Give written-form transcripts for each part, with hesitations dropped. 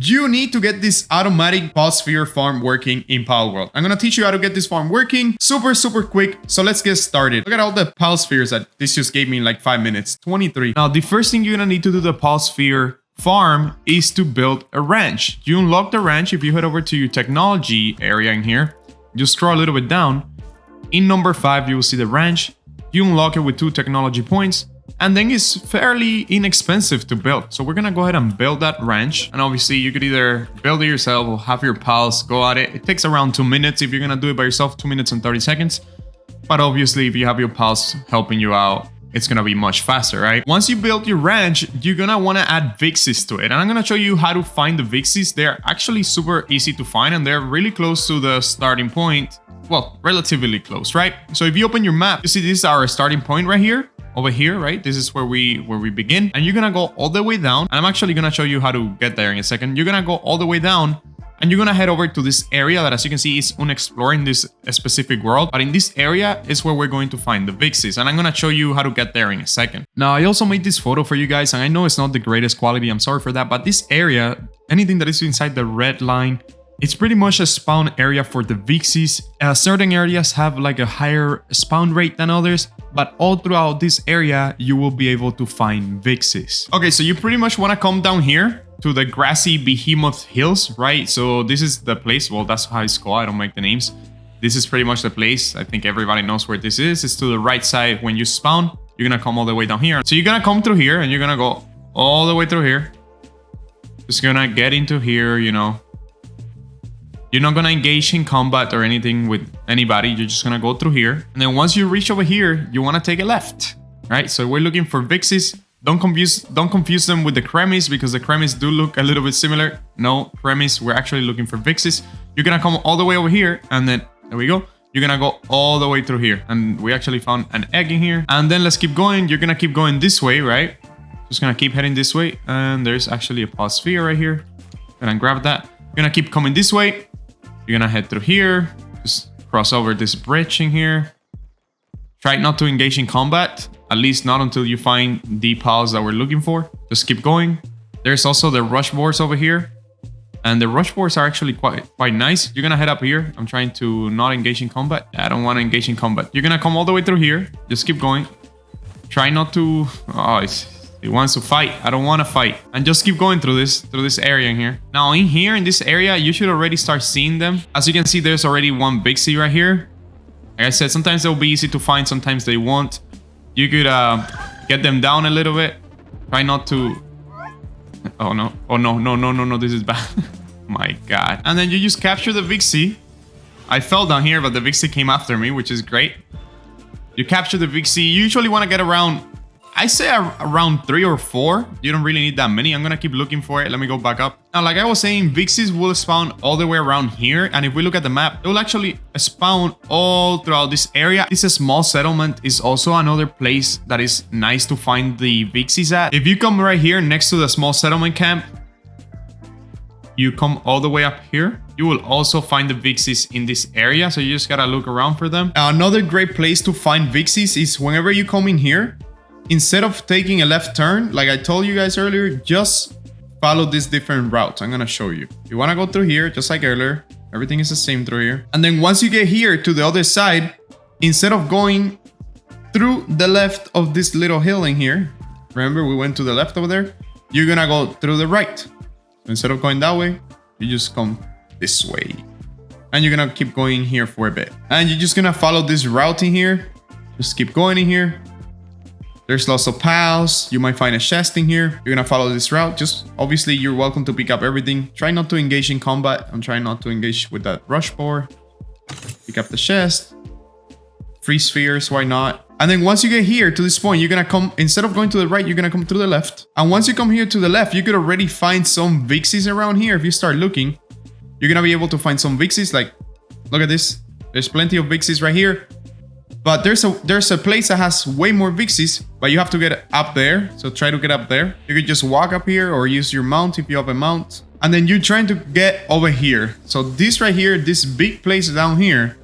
you need to get this automatic Palworld farm working in Palworld. I'm gonna teach you how to get this farm working super quick. So let's get started. Look at all the Palspheres that this just gave me in like 5 minutes. 23. Now the first thing you're gonna need to do the Palsphere farm is to build a ranch. You unlock the ranch if you head over to your technology area in here. You scroll a little bit down. In number 5, you will see the ranch. You unlock it with 2 technology points. And then it's fairly inexpensive to build. So we're gonna go ahead and build that ranch. And obviously you could either build it yourself or have your pals go at it. It takes around 2 minutes if you're gonna do it by yourself, 2 minutes and 30 seconds. But obviously if you have your pals helping you out, it's gonna be much faster, right? Once you build your ranch, you're gonna wanna add vixys to it. And I'm gonna show you how to find the vixys. They're actually super easy to find and they're really close to the starting point. Well, relatively close, right? So if you open your map, you see this is our starting point right here. Over here, right? This is where we begin. And you're gonna go all the way down. And I'm actually gonna show you how to get there in a second. You're gonna go all the way down and you're gonna head over to this area that, as you can see, is unexplored in this specific world. But in this area is where we're going to find the vixys. And I'm gonna show you how to get there in a second. Now, I also made this photo for you guys. And I know it's not the greatest quality. I'm sorry for that. But this area, anything that is inside the red line, it's pretty much a spawn area for the vixys. Certain areas have like a higher spawn rate than others, but all throughout this area, you will be able to find vixys. Okay, so you pretty much want to come down here to the grassy behemoth hills, right? So this is the place. Well, that's how it's called. I don't make the names. This is pretty much the place. I think everybody knows where this is. It's to the right side. When you spawn, you're going to come all the way down here. So you're going to come through here and you're going to go all the way through here. Just going to get into here, you know. You're not going to engage in combat or anything with anybody. You're just going to go through here. And then once you reach over here, you want to take a left, right? So we're looking for vixys. Don't confuse them with the cremis because the cremis do look a little bit similar. No, cremis, we're actually looking for vixys. You're going to come all the way over here. And then, there we go. You're going to go all the way through here. And we actually found an egg in here. And then let's keep going. You're going to keep going this way, right? Just going to keep heading this way. And there's actually a Palsphere right here. Gonna grab that. You're going to keep coming this way. You're gonna head through here, just cross over this bridge in here. Try not to engage in combat, at least not until you find the pals that we're looking for. Just keep going. There's also the rush boards over here. And the rush boards are actually quite nice. You're gonna head up here. I'm trying to not engage in combat. I don't want to engage in combat. You're gonna come all the way through here. Just keep going. Try not to... Oh, it wants to fight. I don't want to fight. And just keep going through this area in here. Now in here, in this area, you should already start seeing them. As you can see, there's already one vixy right here. Like I said, sometimes they'll be easy to find. Sometimes they won't. You could get them down a little bit. Try not to... Oh no. Oh no. This is bad. My God. And then you just capture the vixy. I fell down here, but the vixy came after me, which is great. You capture the vixy. You usually want to get around... I say around 3 or 4. You don't really need that many. I'm gonna keep looking for it. Let me go back up. Now, like I was saying, vixys will spawn all the way around here. And if we look at the map, it will actually spawn all throughout this area. This small settlement is also another place that is nice to find the vixys at. If you come right here next to the small settlement camp, you come all the way up here, you will also find the vixys in this area. So you just gotta look around for them. Another great place to find vixys is whenever you come in here, instead of taking a left turn, like I told you guys earlier, just follow these different routes. I'm gonna show you. You wanna go through here, just like earlier. Everything is the same through here. And then once you get here to the other side, instead of going through the left of this little hill in here, remember we went to the left over there, you're gonna go through the right. So instead of going that way, you just come this way. And you're gonna keep going here for a bit. And you're just gonna follow this route in here. Just keep going in here. There's lots of pals. You might find a chest in here. You're gonna follow this route. Just obviously you're welcome to pick up everything. Try not to engage in combat. I'm trying not to engage with that rush board. Pick up the chest. Free spheres, why not? And then once you get here to this point, you're gonna come, instead of going to the right, you're gonna come through the left. And once you come here to the left, you could already find some vixys around here. If you start looking, you're gonna be able to find some vixys. Like, look at this. There's plenty of vixys right here. But there's a place that has way more vixys, but you have to get up there. So try to get up there. You could just walk up here or use your mount if you have a mount. And then you're trying to get over here. So this right here, this big place down here,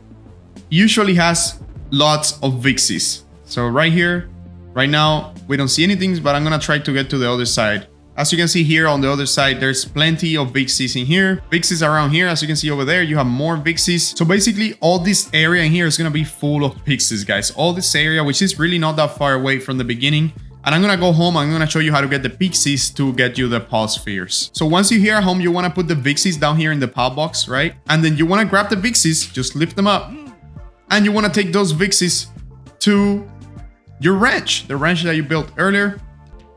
usually has lots of vixys. So right here, right now, we don't see anything, but I'm gonna try to get to the other side. As you can see here on the other side, there's plenty of Vixys in here. Vixys around here, as you can see over there, you have more Vixys. So basically all this area in here is gonna be full of pixies, guys. All this area, which is really not that far away from the beginning. And I'm gonna go home, I'm gonna show you how to get the pixies to get you the pal spheres. So once you're here at home, you wanna put the Vixys down here in the pal box, right? And then you wanna grab the Vixys, just lift them up. And you wanna take those Vixys to your ranch, the ranch that you built earlier.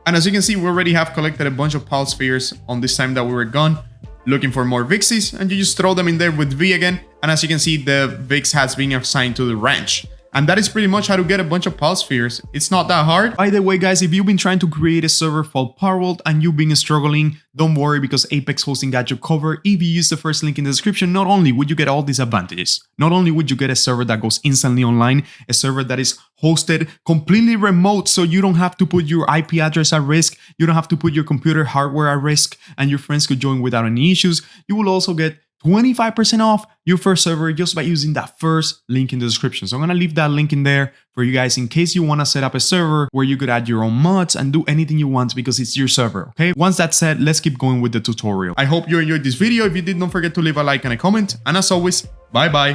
And as you can see, we already have collected a bunch of pal spheres on this time that we were gone, looking for more Vixys, and you just throw them in there with V again. And as you can see, the Vix has been assigned to the ranch. And that is pretty much how to get a bunch of pal spheres. It's not that hard. By the way, guys, if you've been trying to create a server for Palworld and you've been struggling, don't worry, because Apex Hosting got you covered. If you use the first link in the description, not only would you get all these advantages, not only would you get a server that goes instantly online, a server that is hosted completely remote, so you don't have to put your IP address at risk, you don't have to put your computer hardware at risk, and your friends could join without any issues. You will also get 25% off your first server just by using that first link in the description. So I'm gonna leave that link in there for you guys in case you wanna set up a server where you could add your own mods and do anything you want because it's your server, okay? Once that's said, let's keep going with the tutorial. I hope you enjoyed this video. If you did, don't forget to leave a like and a comment. And as always, bye bye.